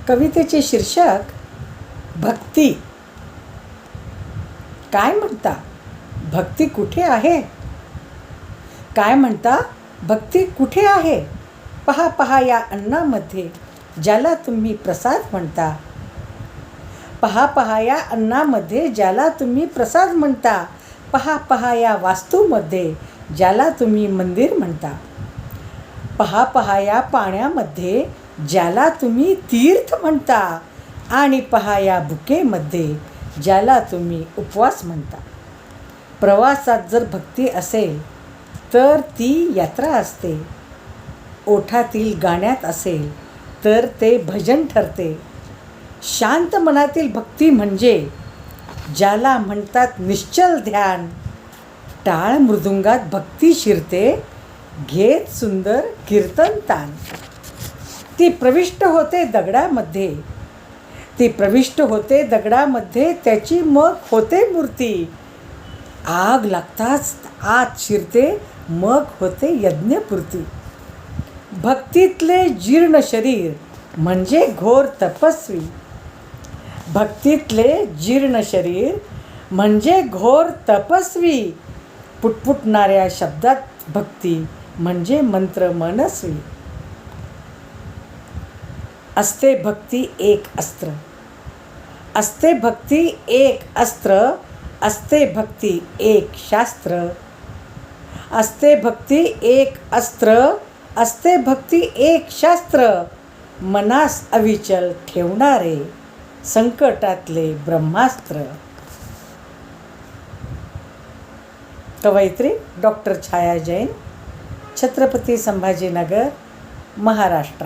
कवितेचे शीर्षक भक्ती. काय म्हणता भक्ती कुठे आहे? काय म्हणता भक्ती कुठे आहे? पहा पहा या अन्नामध्ये ज्याला तुम्ही प्रसाद म्हणता. पहा पहा या अन्नामध्ये ज्याला तुम्ही प्रसाद म्हणता. पहा पहा या वास्तूमध्ये ज्याला तुम्ही मंदिर म्हणता. पहा पहा या पाण्यामध्ये ज्याला तुम्ही तीर्थ म्हणता. आणि पहा या बुकेमध्ये ज्याला तुम्ही उपवास म्हणता. प्रवासात जर भक्ती असेल तर ती यात्रा असते. ओठातील गाण्यात असेल तर ते भजन ठरते. शांत मनातील भक्ती म्हणजे ज्याला म्हणतात निश्चल ध्यान. टाळ मृदुंगात भक्ती शिरते, घेत सुंदर कीर्तन तान. ती प्रविष्ट होते दगडामध्ये, ती प्रविष्ट होते दगडामध्ये, त्याची मग होते मूर्ती. आग लागताच आत शिरते, मग होते यज्ञपूर्ती. भक्तीतले जीर्ण शरीर म्हणजे घोर तपस्वी. भक्तीतले जीर्ण शरीर म्हणजे घोर तपस्वी. पुटपुटणाऱ्या शब्दात भक्ती म्हणजे मंत्र मनस्वी. असते भक्ती एक अस्त्र, असते भक्ती एक अस्त्र. असते भक्ती एक शास्त्र. असते भक्ती एक अस्त्र, असते भक्ती एक शास्त्र. मनास अविचल ठेवणारे संकटातले ब्रह्मास्त्र. कवयित्री डॉक्टर छाया जैन, छत्रपती संभाजीनगर, महाराष्ट्र.